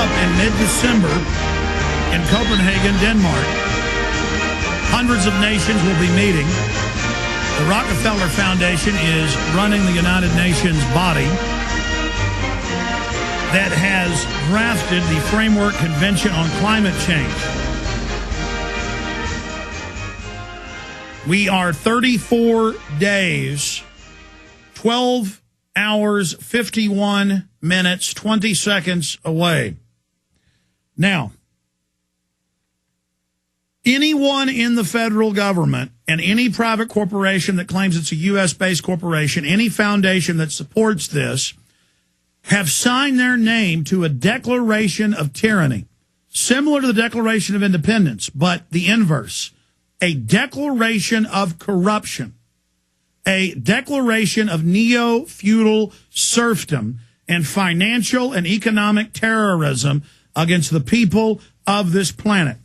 up in mid-December in Copenhagen, Denmark. Hundreds of nations will be meeting. The Rockefeller Foundation is running the United Nations body that has drafted the Framework Convention on Climate Change. We are 34 days, 12 hours, 51 minutes, 20 seconds away. Now, anyone in the federal government and any private corporation that claims it's a U.S.-based corporation, any foundation that supports this, have signed their name to a declaration of tyranny, similar to the Declaration of Independence, but the inverse. A declaration of corruption, a declaration of neo-feudal serfdom and financial and economic terrorism against the people of this planet.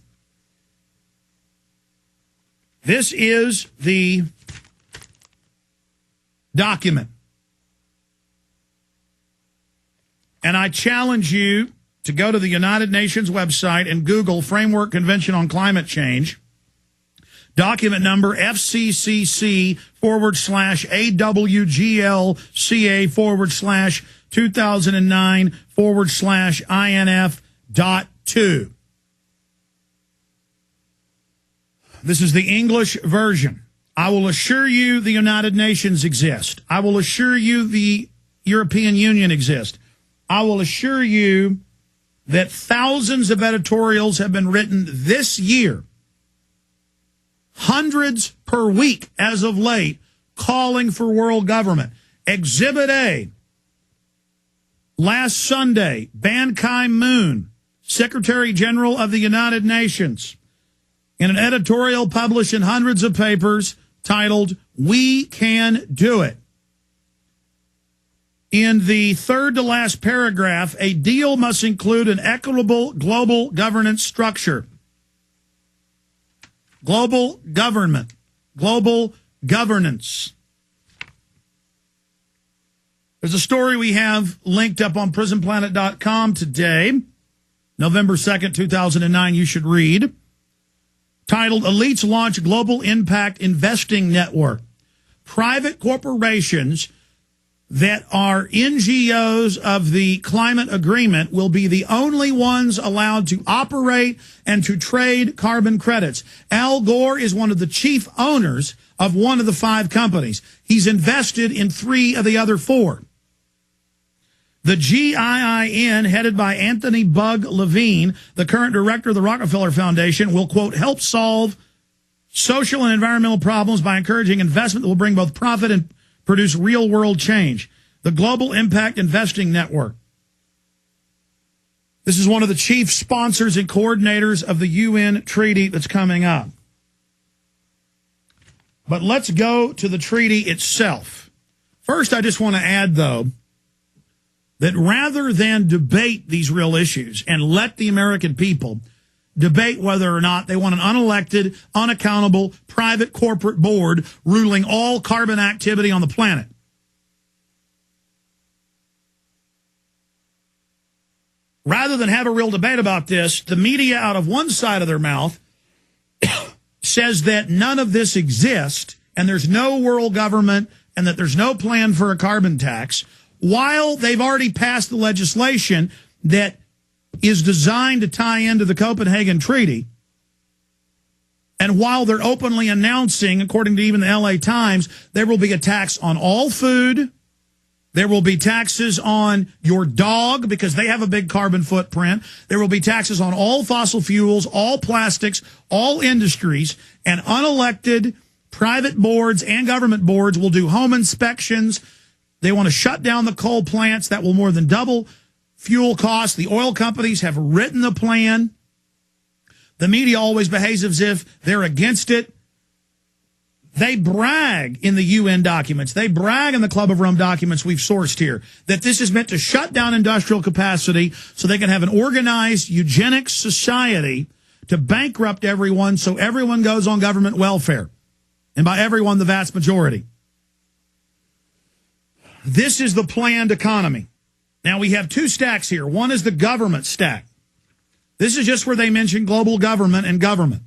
This is the document. And I challenge you to go to the United Nations website and Google Framework Convention on Climate Change. Document number FCCC/AWGL/2009/INF.2. This is the English version. I will assure you the United Nations exist. I will assure you the European Union exists. I will assure you that thousands of editorials have been written this year, hundreds per week as of late, calling for world government. Exhibit A, last Sunday, Ban Ki-moon, Secretary General of the United Nations, in an editorial published in hundreds of papers titled, "We Can Do It." In the third to last paragraph, a deal must include an equitable global governance structure. Global government, global governance. There's a story we have linked up on prisonplanet.com today, November 2nd, 2009, you should read, titled, "Elites Launch Global Impact Investing Network." Private corporations that are NGOs of the climate agreement will be the only ones allowed to operate and to trade carbon credits. Al Gore is one of the chief owners of one of the 5 companies. He's invested in 3 of the other 4. The GIIN, headed by Anthony Bug Levine, the current director of the Rockefeller Foundation, will, quote, help solve social and environmental problems by encouraging investment that will bring both profit and produce real-world change. The Global Impact Investing Network. This is one of the chief sponsors and coordinators of the UN treaty that's coming up. But let's go to the treaty itself. First, I just want to add, though, that rather than debate these real issues and let the American people debate whether or not they want an unelected, unaccountable, private corporate board ruling all carbon activity on the planet, rather than have a real debate about this, the media out of one side of their mouth says that none of this exists and there's no world government and that there's no plan for a carbon tax, while they've already passed the legislation that is designed to tie into the Copenhagen Treaty, and while they're openly announcing, according to even the LA Times, there will be a tax on all food, there will be taxes on your dog because they have a big carbon footprint, there will be taxes on all fossil fuels, all plastics, all industries, and unelected private boards and government boards will do home inspections. They want to shut down the coal plants. That will more than double fuel costs. The oil companies have written the plan. The media always behaves as if they're against it. They brag in the UN documents. They brag in the Club of Rome documents we've sourced here that this is meant to shut down industrial capacity so they can have an organized eugenics society to bankrupt everyone so everyone goes on government welfare. And by everyone, the vast majority. This is the planned economy. Now, we have 2 stacks here. One is the government stack. This is just where they mention global government and government.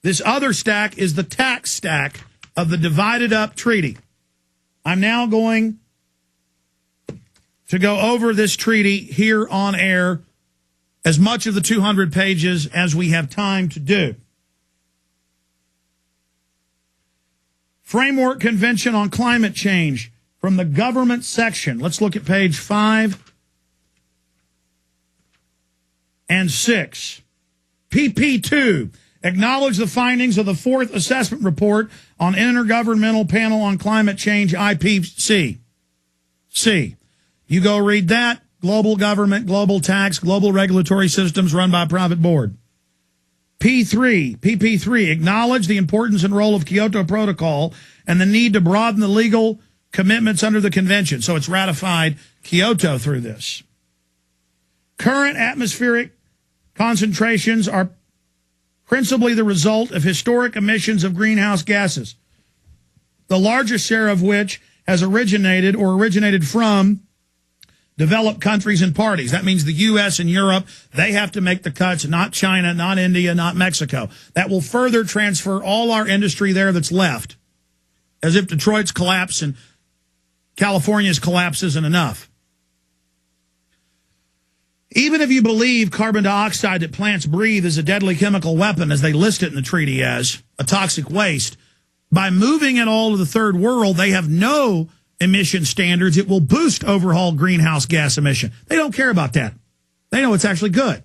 This other stack is the tax stack of the divided up treaty. I'm now going to go over this treaty here on air, as much of the 200 pages as we have time to do. Framework Convention on Climate Change from the government section. Let's look at page 5 and 6. PP2. Acknowledge the findings of the fourth assessment report on Intergovernmental Panel on Climate Change, IPCC. You go read that. Global government, global tax, global regulatory systems run by a private board. PP3, acknowledge the importance and role of Kyoto Protocol and the need to broaden the legal commitments under the convention. So it's ratified Kyoto through this. Current atmospheric concentrations are principally the result of historic emissions of greenhouse gases, the largest share of which has originated from developed countries and parties. That means the U.S. and Europe, they have to make the cuts, not China, not India, not Mexico. That will further transfer all our industry there that's left, as if Detroit's collapse and California's collapse isn't enough. Even if you believe carbon dioxide that plants breathe is a deadly chemical weapon, as they list it in the treaty as a toxic waste, by moving it all to the third world, they have no emission standards. It will boost overall greenhouse gas emission. They don't care about that. They know it's actually good.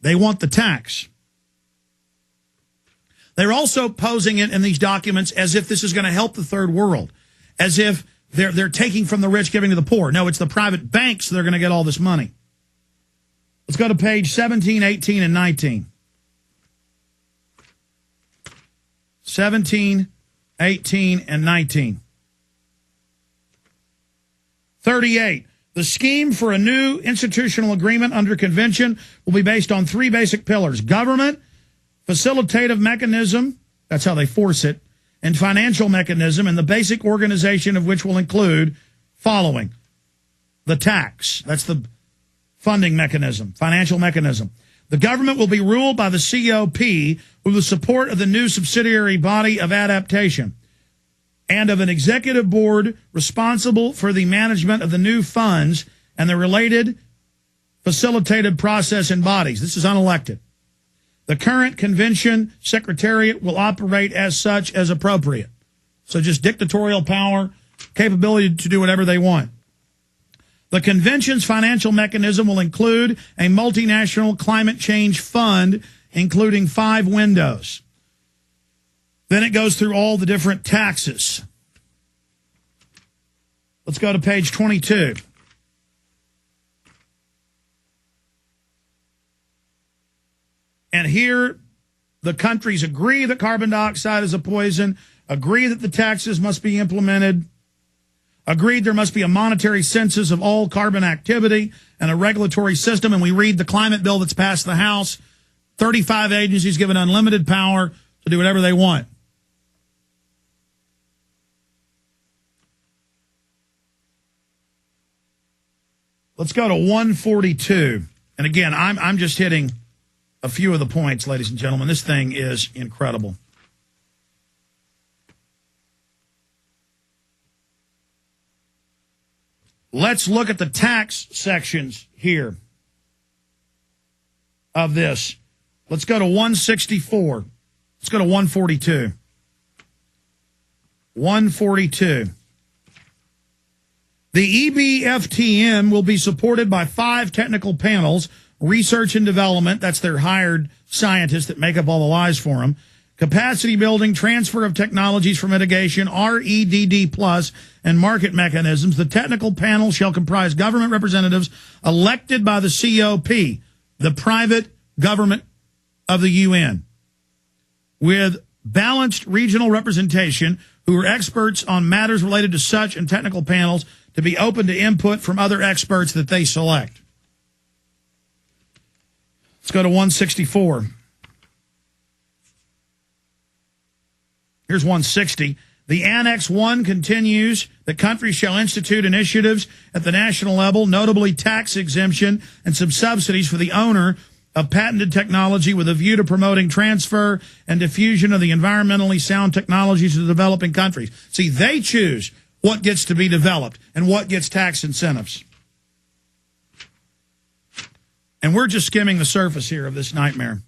They want the tax. They're also posing it in these documents as if this is going to help the third world, as if they're taking from the rich, giving to the poor. No, it's the private banks that are going to get all this money. Let's go to page 17, 18, and 19. 17, 18, and 19. 38. The scheme for a new institutional agreement under convention will be based on three basic pillars: government, facilitative mechanism, that's how they force it, and financial mechanism, and the basic organization of which will include following: the tax, that's the funding mechanism, financial mechanism. The government will be ruled by the COP with the support of the new subsidiary body of adaptation and of an executive board responsible for the management of the new funds and the related facilitated process and bodies. This is unelected. The current convention secretariat will operate as such as appropriate. So just dictatorial power, capability to do whatever they want. The convention's financial mechanism will include a multinational climate change fund, including 5 windows. Then it goes through all the different taxes. Let's go to page 22. And here, the countries agree that carbon dioxide is a poison, agree that the taxes must be implemented, agreed there must be a monetary census of all carbon activity and a regulatory system. And we read the climate bill that's passed the House, 35 agencies given unlimited power to do whatever they want. Let's go to 142. And again, I'm just hitting a few of the points, ladies and gentlemen. This thing is incredible. Let's look at the tax sections here of this. Let's go to 164. Let's go to 142. 142. The EBFTM will be supported by 5 technical panels: research and development, that's their hired scientists that make up all the lies for them; capacity building, transfer of technologies for mitigation, REDD+, and market mechanisms. The technical panel shall comprise government representatives elected by the COP, the private government of the UN, with balanced regional representation who are experts on matters related to such and technical panels to be open to input from other experts that they select. Let's go to 164. Here's 160. The Annex 1 continues that countries shall institute initiatives at the national level, notably tax exemption and some subsidies for the owner of patented technology with a view to promoting transfer and diffusion of the environmentally sound technologies to the developing countries. See, they choose what gets to be developed and what gets tax incentives. And we're just skimming the surface here of this nightmare.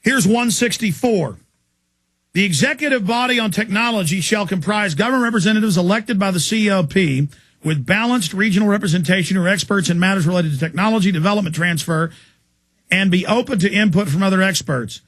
Here's 164. The executive body on technology shall comprise government representatives elected by the COP with balanced regional representation who are experts in matters related to technology, development, transfer, and be open to input from other experts.